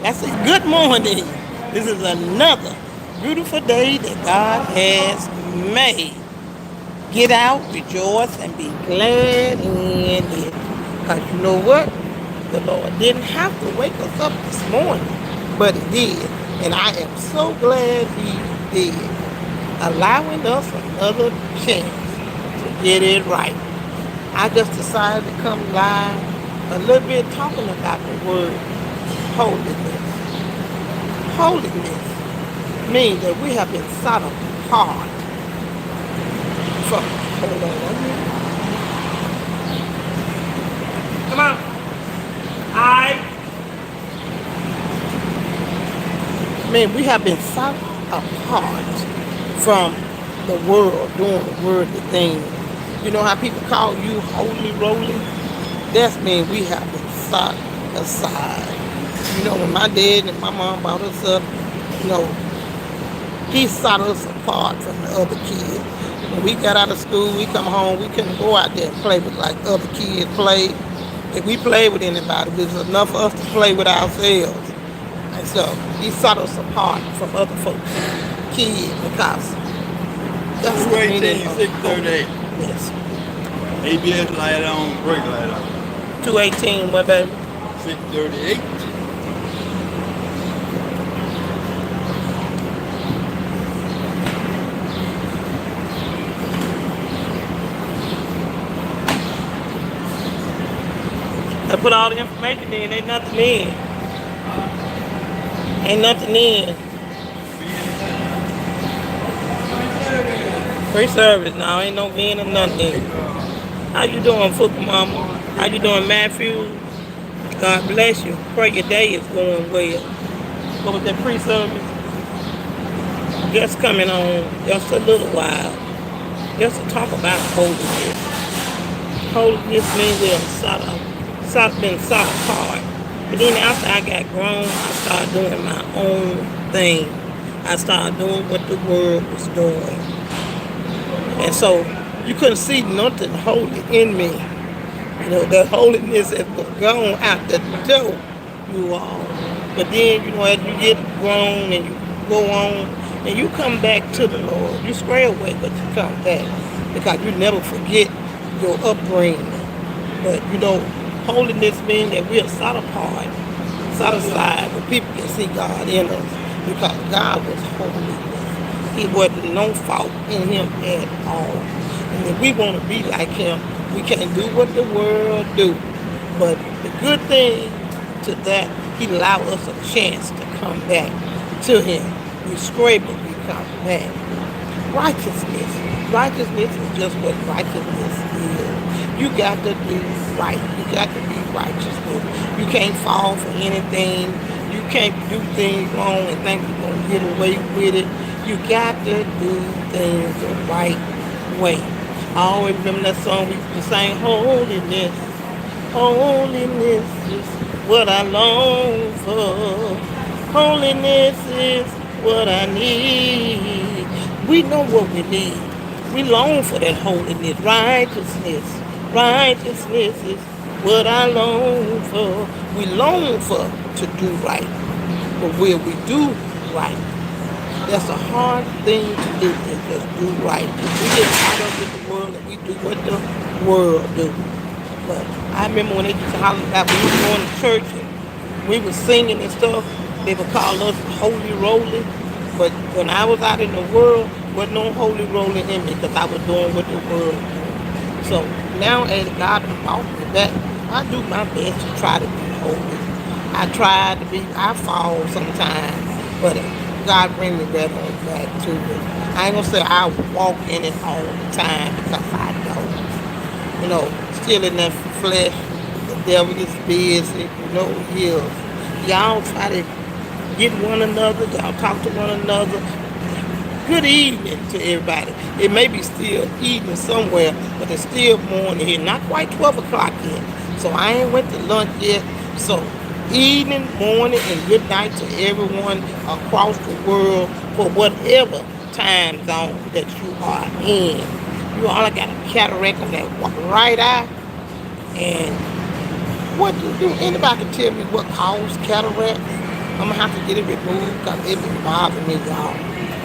I say, good morning. This is another beautiful day that God has made. Get out, rejoice, and be glad in it. Because you know what? The Lord didn't have to wake us up this morning, but He did. And I am so glad He did, allowing us another chance to get it right. I just decided to come live a little bit talking about the word holiness. Holiness means that we have been set apart from, hold on, come on, I mean, we have been set apart from the world, doing the worldly things. You know how people call you holy roly? That's mean we have been set aside. You know, when my dad and my mom brought us up, you know, he set us apart from the other kids. When we got out of school, we come home, we couldn't go out there and play with like other kids play. If we played with anybody, it was enough for us to play with ourselves. And so he set us apart from other folks' kids because that's the meaning 218, of 638. holiness. ABS light on, brake light on. 218, what baby? 638. I put all the information in, ain't nothing in. Ain't nothing in. Free service now, ain't no being or nothing in. How you doing, football mama? How you doing, Matthew? God bless you. Pray your day is going well. What was that pre-service? Just coming on just a little while. Just to talk about holiness. Holiness means we have been sought apart. But then after I got grown, I started doing my own thing. I started doing what the world was doing. And so you couldn't see nothing holy in me. You know, the holiness has gone out the door, you all. But then, you know, as you get grown and you go on and you come back to the Lord, you stray away, but you come back because you never forget your upbringing. But, you know, holiness means that we are set apart, set aside, where people can see God in us because God was holiness. He wasn't no fault in Him at all. And if we want to be like Him, we can't do what the world do. But the good thing to that, He allowed us a chance to come back to Him. We scrape it, we come back. Righteousness. Righteousness is just what righteousness is. You got to do right. You got to be righteous. You can't fall for anything. You can't do things wrong and think you're going to get away with it. You got to do things the right way. I always remember that song we used to sing, Holiness. Holiness is what I long for. Holiness is what I need. We know what we need. We long for that holiness, righteousness. Righteousness is what I long for. We long for to do right. But where we do right, that's a hard thing to do, is just do right. We get caught up with the world and we do what the world do. But I remember when they used to holler about when we were going to church and we were singing and stuff, they would call us holy roly. But when I was out in the world, wasn't no holy roly in me because I was doing what the world do. So now as God has taught me that, I do my best to try to be holy. I fall sometimes, but God bring me back on back to it. I ain't gonna say I walk in it all the time because I don't. You know, still in that flesh, the devil is busy, you know he is. Y'all try to get one another, y'all talk to one another. Good evening to everybody. It may be still evening somewhere, but it's still morning here. Not quite 12 o'clock yet. So I ain't went to lunch yet. So evening, morning, and good night to everyone across the world for whatever time zone that you are in. You all got a cataract on that right eye. And what do anybody can tell me what causes cataract? I'm gonna have to get it removed because it been bothering me, y'all.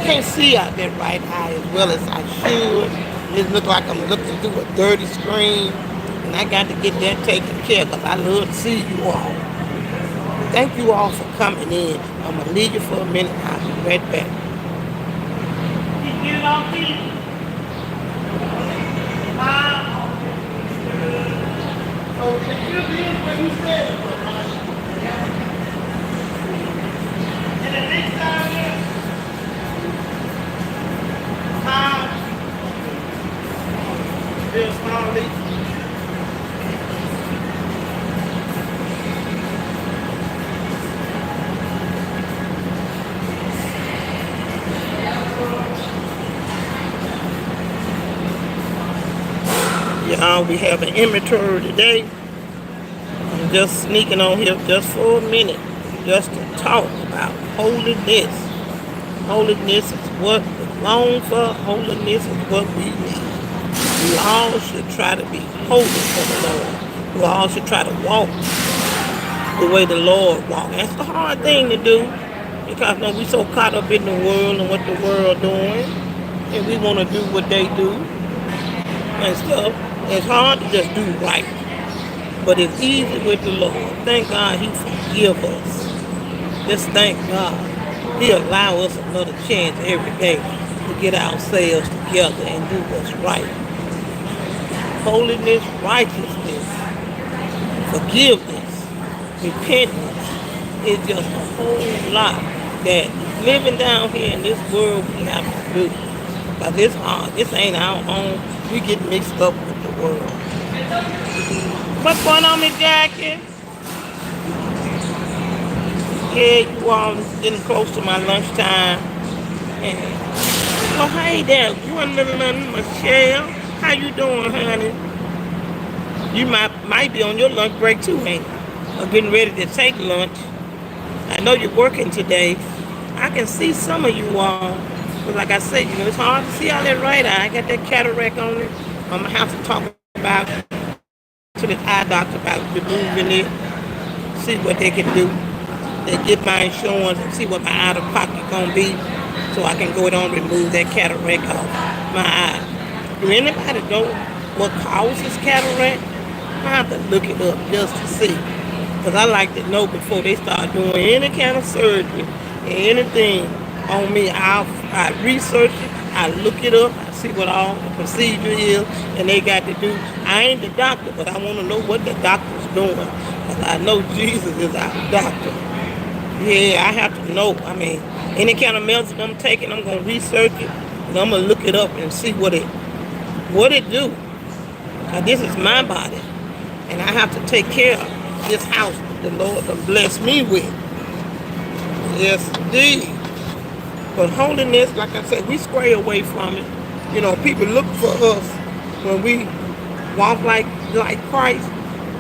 Can't see out that right eye as well as I should. It look like I'm looking through a dirty screen, and I got to get that taken care of because I love to see you all. Thank you all for coming in. I'm gonna leave you for a minute. I'll be right back. Get it off, please. So the truth is what he said. And the next time is Bill Smalley. Y'all, we have an inventory today. I'm just sneaking on here just for a minute, just to talk about holiness. Holiness is what we long for. Holiness is what we need. We all should try to be holy for the Lord. We all should try to walk the way the Lord walks. That's the hard thing to do because we so caught up in the world and what the world doing, and we want to do what they do and stuff. It's hard to just do right, but it's easy with the Lord. Thank God He forgives us. Just thank God He allow us another chance every day to get ourselves together and do what's right. Holiness, righteousness, forgiveness, repentance is just a whole lot that living down here in this world we have to do. Because it's hard. This ain't our home. We get mixed up with the world. What's going on, Miss Jackie? Yeah, you all is getting close to my lunchtime. And, oh, hey there. You and little Michelle. How you doing, honey? You might be on your lunch break too, ain't you? Or getting ready to take lunch. I know you're working today. I can see some of you all. But like I said, it's hard to see out that right eye. I got that cataract on it. I'm going to have to talk about to the eye doctor about removing it, see what they can do. They get my insurance and see what my out-of-pocket going to be so I can go down and remove that cataract off my eye. Do anybody know what causes cataract? I have to look it up just to see. Because I like to know before they start doing any kind of surgery, anything on me. I research it, I look it up, I see what all the procedure is, and they got to do. I ain't the doctor, but I want to know what the doctor's doing. Because I know Jesus is our doctor. Yeah, I have to know. I mean, any kind of medicine I'm taking, I'm going to research it, and I'm going to look it up and see what it do. Now, this is my body, and I have to take care of this house the Lord has blessed me with. Yes, indeed. But holiness, like I said, we stray away from it. People look for us when we walk like Christ,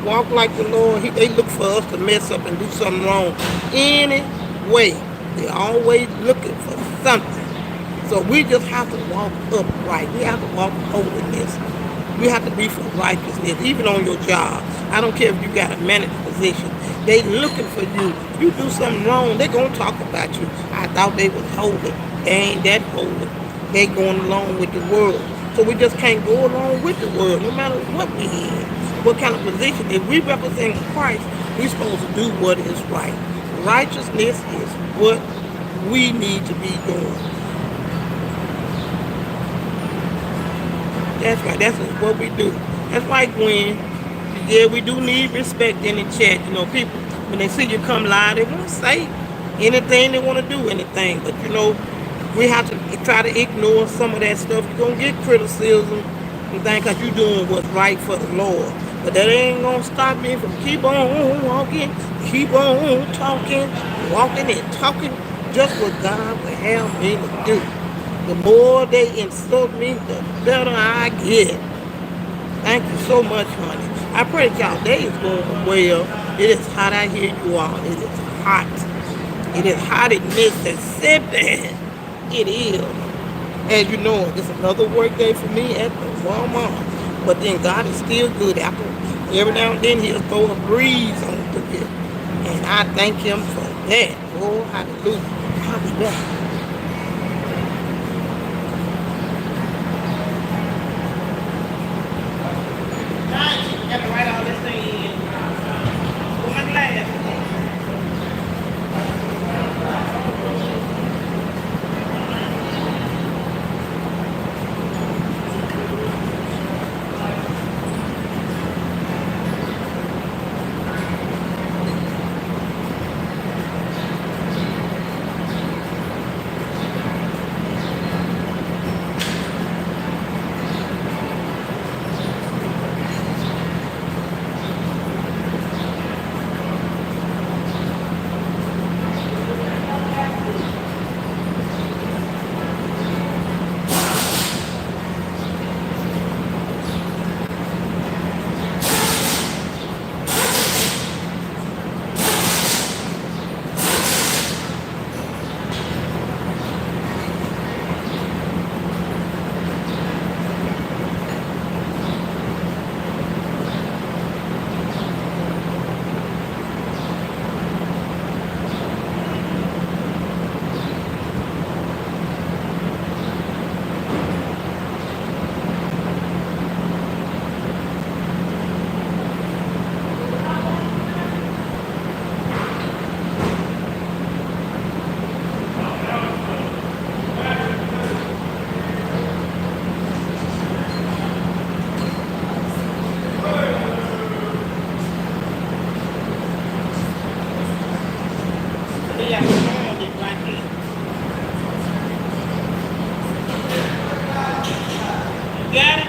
walk like the Lord. They look for us to mess up and do something wrong. Anyway, they're always looking for something. So we just have to walk upright. We have to walk holiness. We have to be for righteousness, even on your job. I don't care if you got a manager position. They looking for you. You do something wrong, they gonna talk about you. I thought they was holy. They ain't that holy. They going along with the world. So we just can't go along with the world, no matter what we in. What kind of position. If we represent Christ, we're supposed to do what is right. Righteousness is what we need to be doing. That's right. That's what we do. That's like when, we do need respect in the chat. People, when they see you come live, they want to say anything, they want to do anything. But, we have to try to ignore some of that stuff. You're going to get criticism and things because you're doing what's right for the Lord. But that ain't going to stop me from keep on walking, keep on talking, walking and talking just what God will have me to do. The more they insult me, the better I get. Thank you so much, honey. I pray that y'all day is going well. It is hot out here, you all. It is hot. It is hot in Mississippi. It is. As you know, it's another work day for me at the Walmart. But then God is still good. After every now and then, He'll throw a breeze on through here. And I thank Him for that. Oh, hallelujah. Hallelujah. Got to write all this thing in. With my glasses. Got it?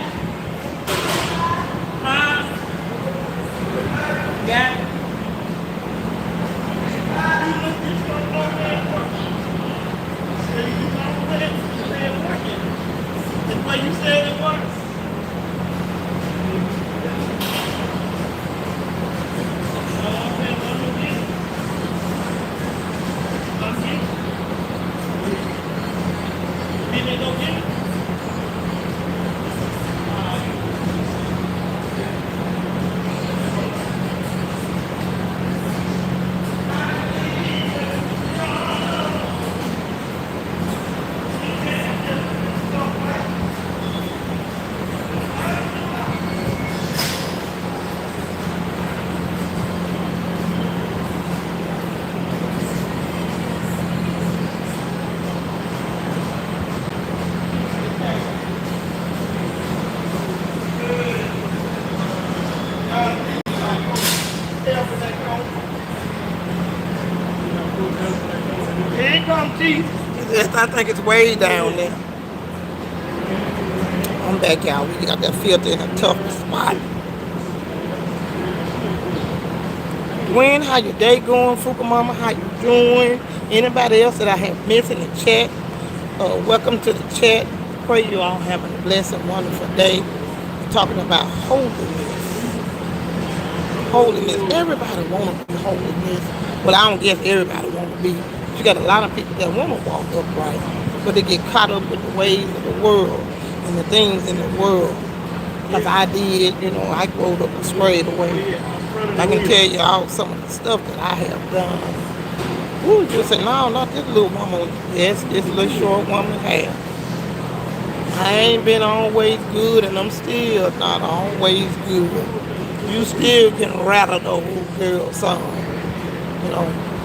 Huh? Got it? That's why you said it works. Did they go get it? Here comes Jesus. I think it's way down there. I'm back, y'all. We got that filter in a tough spot. Gwen, how your day going? Fuka Mama, how you doing? Anybody else that I have missed in the chat? Welcome to the chat. Pray you all have a blessed and wonderful day. We're talking about holiness. Holiness. Everybody want to be holiness. Well, I don't guess everybody want to be. You got a lot of people that want to walk upright, but they get caught up with the ways of the world and the things in the world. Like I did, I growed up and strayed away. I can tell you all some of the stuff that I have done. Ooh, you say, no, not this little woman. Yes, this little short woman has. I ain't been always good, and I'm still not always good. You still can rattle the old girl song.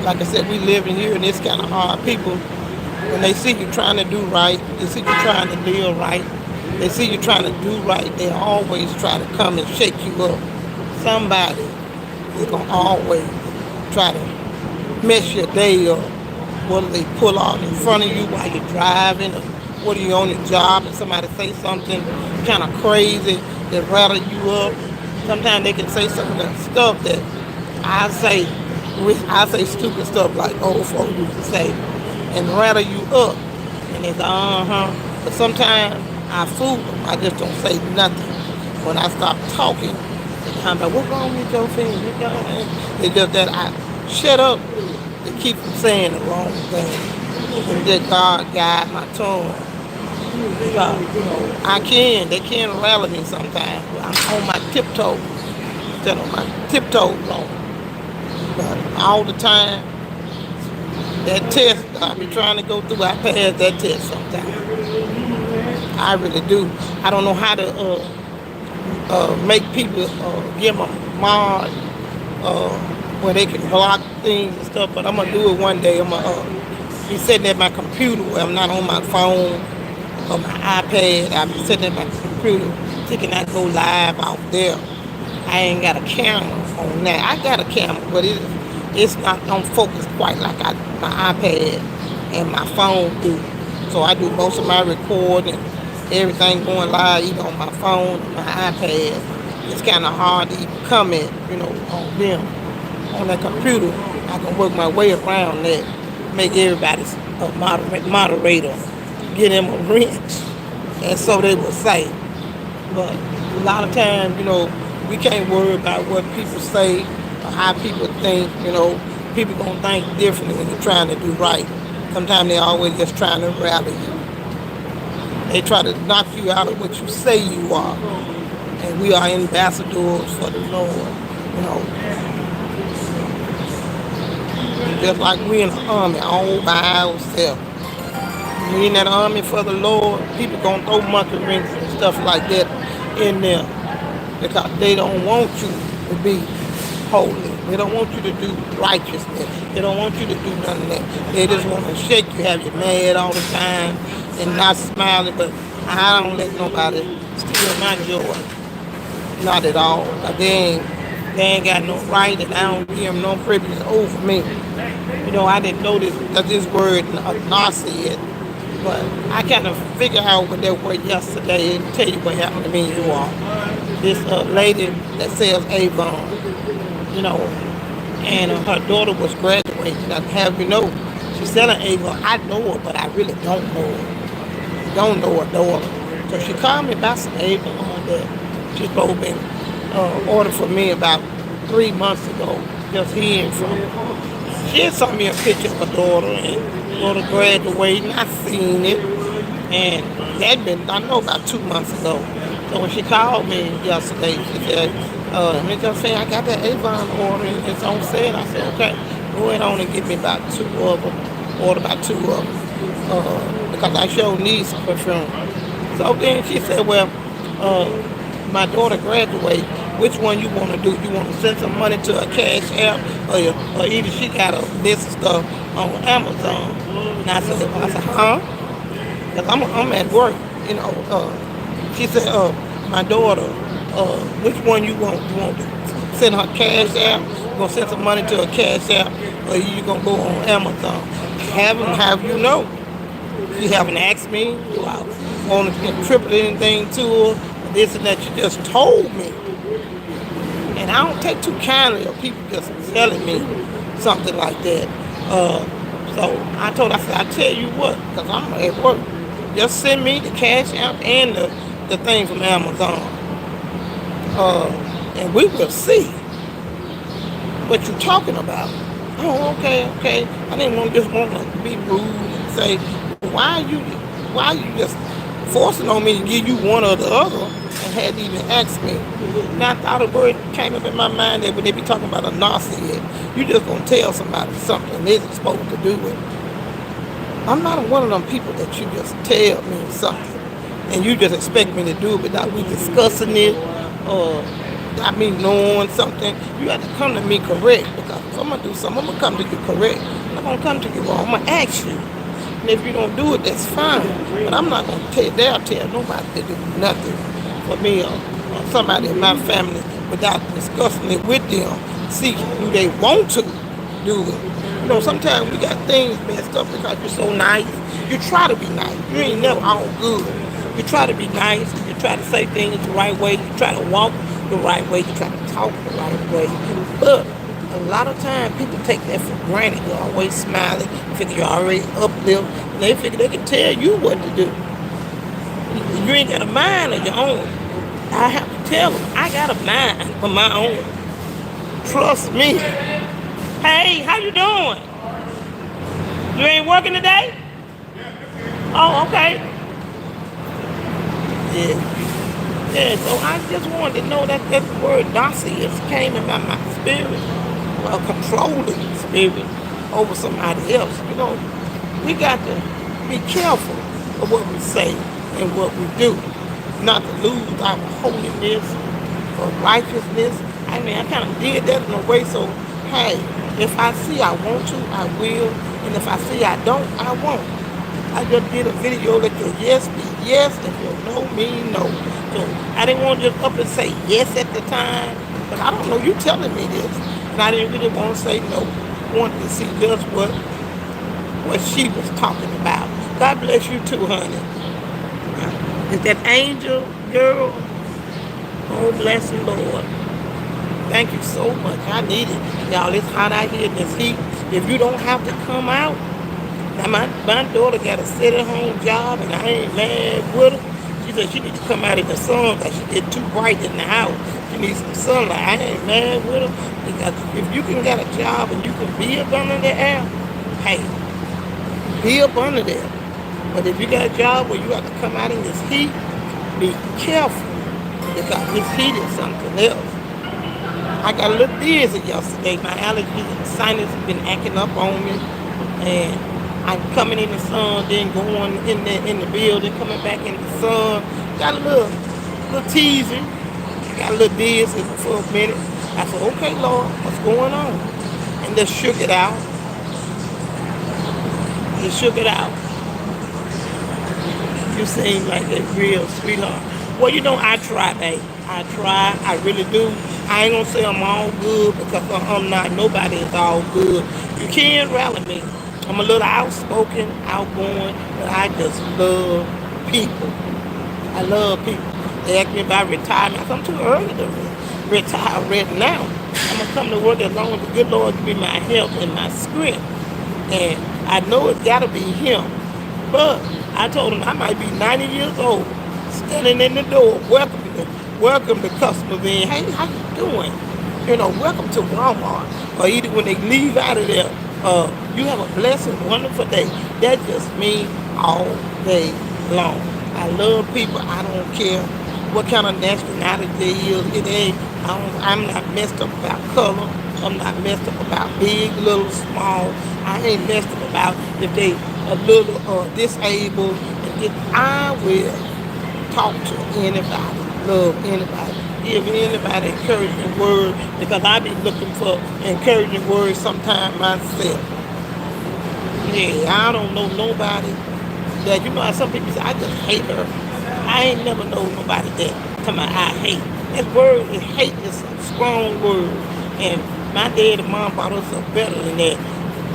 Like I said, we live in here, and it's kind of hard. People, when they see you trying to do right, they see you trying to live right, they see you trying to do right, they always try to come and shake you up. Somebody is going to always try to mess your day up. Whether they pull out in front of you while you're driving, or whether you're on your job and somebody say something kind of crazy that rattle you up. Sometimes they can say some of the stuff that I say stupid stuff like old folks used to say, and rattle you up. And they say, But sometimes I fool them. I just don't say nothing. When I stop talking, they come back, what's wrong with your thing? It's just that I shut up to keep from saying the wrong thing. And that God guide my tongue. They can rattle me sometimes. I'm on my tiptoes. Instead of my tiptoes on. But all the time, That test I be trying to go through, I pass that test sometimes. I really do. I don't know how to make people give them a mod uh, where they can block things and stuff, but I'm gonna do it one day. I'm gonna be sitting at my computer where I'm not on my phone or my iPad. I'll be sitting at my computer thinking I go live out there. I ain't got a camera on that. I got a camera, but it's not on focus quite like my iPad and my phone do. So I do most of my recording, everything going live either on my phone or my iPad. It's kind of hard to even comment, on them. On that computer, I can work my way around that, make everybody a moderator, get them a wrench, and so they will say. But a lot of times, we can't worry about what people say or how people think. People gonna think differently when you're trying to do right. Sometimes they're always just trying to rally you. They try to knock you out of what you say you are. And we are ambassadors for the Lord. Just like we in the army all by ourselves. We in that army for the Lord, people gonna throw monkey wrenches and stuff like that in there because they don't want you to be holy. They don't want you to do righteousness. They don't want you to do none of that. They just want to shake you, have you mad all the time and not smiling. But I don't let nobody steal my joy. Not at all. They ain't got no right and I don't give them no privilege over me. I didn't know this word Nazi yet. But I kind of figured out what that word yesterday and tell you what happened to me and you all. This lady that sells Avon, and her daughter was graduating. I have she's selling Avon. I know her, but I really don't know her. Don't know her daughter. So she called me about some Avon that she's supposed to be ordered for me about 3 months ago. Just hearing from her. She had sent me a picture of her daughter and daughter graduating. I seen it, and that been I know about 2 months ago. So when she called me yesterday, she said, "Let me say I got that Avon order. It's on sale." I said, "Okay, go ahead on and give me about 2 of them. Order about 2 of them because I sure need some perfume." So then she said, "Well, my daughter graduated. Which one you want to do? You want to send some money to her cash app, or either she got a list of stuff on Amazon?" And I said, "Huh?" Because I'm at work, She said, "My daughter, which one you want? You want to send her cash app? You gonna send some money to her cash app, or you gonna go on Amazon?" Have you know? She haven't asked me. Do I want to contribute anything to her? This and that. She just told me. And I don't take too kindly of people just telling me something like that. So I told her, I said, "I tell you what, because I'm at work, just send me the cash app and the thing from Amazon. And we will see what you're talking about." "Oh, okay. I didn't want to be rude and say, why you just forcing on me to give you one or the other and hadn't even asked me." Now I thought a word came up in my mind that when they be talking about a Nazi, you just gonna tell somebody something they isn't supposed to do it. I'm not one of them people that you just tell me something and you just expect me to do it without we discussing it or not me knowing something. You have to come to me correct, because if I'm gonna do something, I'm gonna come to you correct. I'm not gonna come to you wrong. I'm gonna ask you. And if you don't do it, that's fine. But I'm not gonna tell nobody to do nothing for me or somebody in my family without discussing it with them. See, do they want to do it? Sometimes we got things messed up because you're so nice. You try to be nice. You ain't never all good. You try to be nice. You try to say things the right way. You try to walk the right way. You try to talk the right way. But a lot of times people take that for granted. You're always smiling. You figure you're already uplift. And they figure they can tell you what to do. You ain't got a mind of your own. I have to tell them, I got a mind of my own. Trust me. Hey, how you doing? You ain't working today? Oh, okay. Yeah, so I just wanted to know that word Nazi came in my spirit. Well, controlling spirit. over somebody else. You know, we got to be careful of what we say and what we do, not to lose our holiness or righteousness. I mean, I kind of did that in a way so, hey, if I see I want to, I will, and if I see I don't, I won't. I just did a video that your yes be yes and your no mean no. So I didn't want to just up and say yes at the time, but I don't know, you telling me this. And I didn't really want to say no. I wanted to see just what she was talking about. God bless you too, honey. Is that angel girl? Oh, bless the Lord. Thank you so much. I need it. Y'all, it's hot out here in this heat. If you don't have to come out, now my daughter got a sit-at-home job, and I ain't mad with her. She said she need to come out in the sun because she get too bright in the house. She needs some sunlight. I ain't mad with her because if you can get a job and you can be up under the air, hey, be up under there. But if you got a job where you have to come out in this heat, be careful because this heat is something else. I got a little dizzy yesterday. My allergies and sinus have been acting up on me, and I'm coming in the sun, then going in the building, coming back in the sun. Got a little teasing. Got a little dizzy for a minute. I said, okay, Lord, what's going on? And just shook it out. Just shook it out. You seem like a real sweetheart. Well, you know, I try, babe. I try. I really do. I ain't gonna say I'm all good because I'm not. Nobody is all good. You can't rally me. I'm a little outspoken, outgoing, but I just love people. I love people. They ask me about retirement. I'm too early to retire right now. I'm gonna come to work as long as the good Lord give me my health and my strength. And I know it's gotta be him. But I told him I might be 90 years old, standing in the door, welcome the customers in. Hey, how you doing? You know, welcome to Walmart. Or either when they leave out of there, you have a blessed, wonderful day. That just means all day long. I love people. I don't care what kind of nationality they is. I'm not messed up about color. I'm not messed up about big, little, small. I ain't messed up about if they a little disabled. And if I will talk to anybody, love anybody, give anybody encouraging words because I be looking for encouraging words sometime myself. Yeah, I don't know nobody that, you know how some people say, I just hate her. I ain't never know nobody that tell me I hate. That word, hate is a strong word. And my dad and mom brought us up better than that.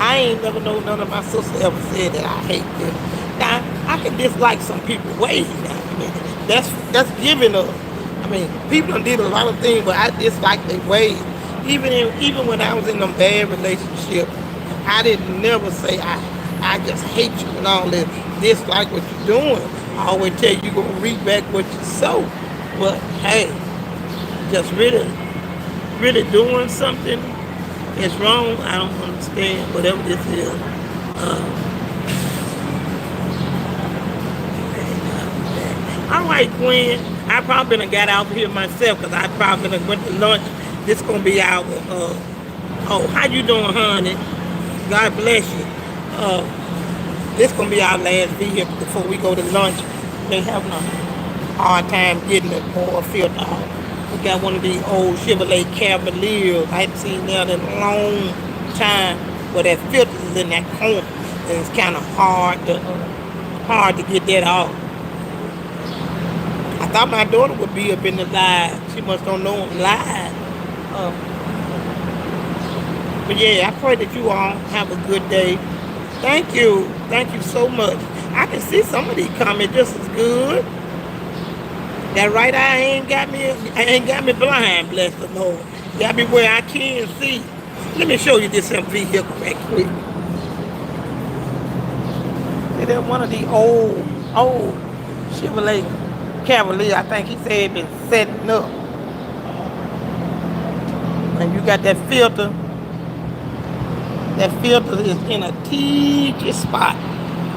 I ain't never know none of my sisters ever said that I hate them. Now, I can dislike some people's ways now. I mean, that's giving up. I mean, people done did a lot of things, but I dislike their ways. Even when I was in them bad relationships, I didn't never say I just hate you and all this. Dislike what you're doing. I always tell you you're gonna reap back what you sow. But hey, just really doing something that's wrong, I don't understand whatever this is. All right, Gwen. I probably done got out here myself because I probably done went to lunch. This gonna be our. Oh, how you doing, honey? God bless you. This gonna be our last vehicle before we go to lunch. They having a hard time getting the oil filter out. We got one of these old Chevrolet Cavaliers. I haven't seen that in a long time. Where that filter is in that corner, and it's kind of hard to get that off. I thought my daughter would be up in the live. She must don't know I'm live. But yeah, I pray that you all have a good day. Thank you. Thank you so much. I can see some of these comments just as good. That right eye ain't got me blind, bless the Lord. Got me where I can see. Let me show you this vehicle right quick. See that one of the old Chevrolet Cavalier, I think he said been setting up. And you got that filter. That filter is in a teeny spot.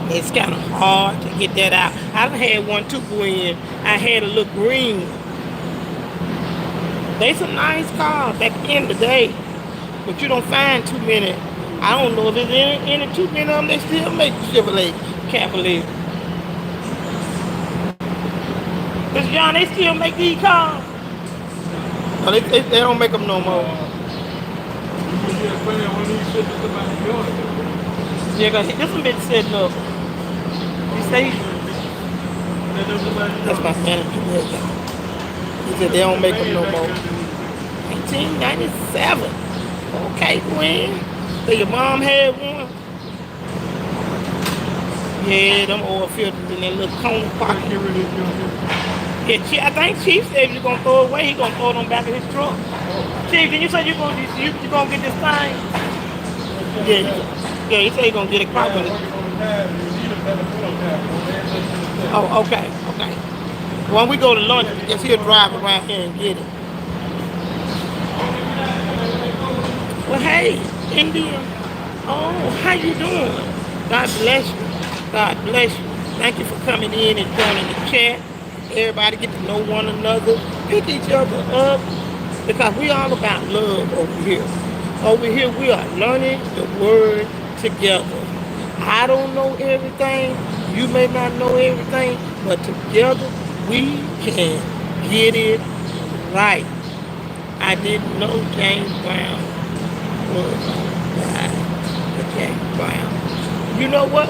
It's kind of hard to get that out. I done had one too, Gwen. I had a little green one. They some nice cars back in the day, but you don't find too many I don't know if there's any too many of them that still make Chevrolet Cavalier. Mr. John, they still make these cars? No, they don't make them no more. You can get plenty when these shit to somebody doing it. Yeah, cause this one been setting up. You say that's my manager. He said they don't make them no more. 1997. Okay, Gwen. So your mom had one? Yeah, them oil filters in that little cone pocket. Yeah, I think Chief said if you're gonna throw it away, he's gonna throw it on the back of his truck. Chief, did you say you're gonna get this thing? Yeah, he said he's gonna get it properly. Oh, okay. When we go to lunch, I guess he'll drive around here and get it. Well, hey, India. Oh, how you doing? God bless you. God bless you. Thank you for coming in and joining the chat. Everybody get to know one another. Pick each other up. Because we all about love over here. Over here, we are learning the word together. I don't know everything. You may not know everything. But together, we can get it right. I didn't know James Brown was James Brown. You know what?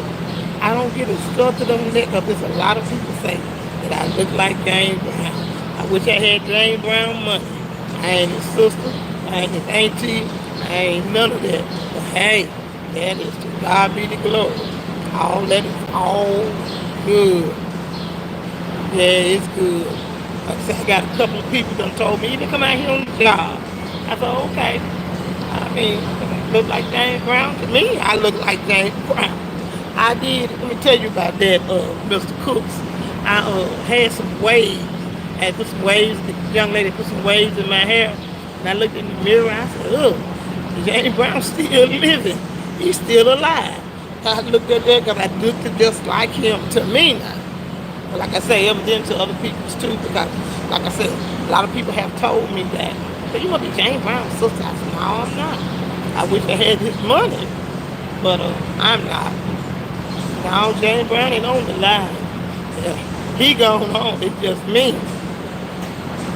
I don't get insulted on that because there's a lot of people say that I look like James Brown. I wish I had James Brown money. I ain't his sister. I ain't his auntie. I ain't none of that. But hey, that is to God be the glory. All that is all good. Yeah, it's good. Like I said, I got a couple of people that told me, you can come out here on the job. I said, okay. I mean, look like James Brown? To me, I look like James Brown. I did, let me tell you about that, Mr. Cooks. I had some waves. I put some waves, the young lady put some waves in my hair. And I looked in the mirror and I said, ugh, James Brown's still living. He's still alive. I looked at that because I looked just like him to me now. But like I say, evident to other people's too, because like I said, a lot of people have told me that. But you want to be James Brown's sister? I said, no, I'm not. I wish I had his money, but I'm not. Now James Brown ain't on the line. Yeah, he gone on. It's just me.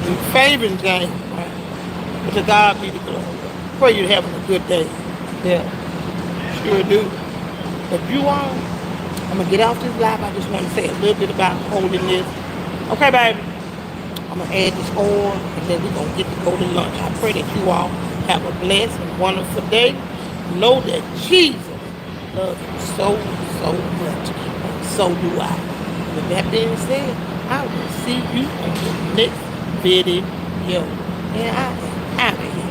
We favoring James Brown. But to God be the glory. Pray you're having a good day. Yeah, sure do. But you all, I'm going to get off this live. I just want to say a little bit about holiness. Okay, baby. I'm going to add this oil, and then we're going to get to go to lunch. I pray that you all have a blessed and wonderful day. Know that Jesus loves you so, so much. And so do I. With that being said, I will see you on the next video. And I am out of here.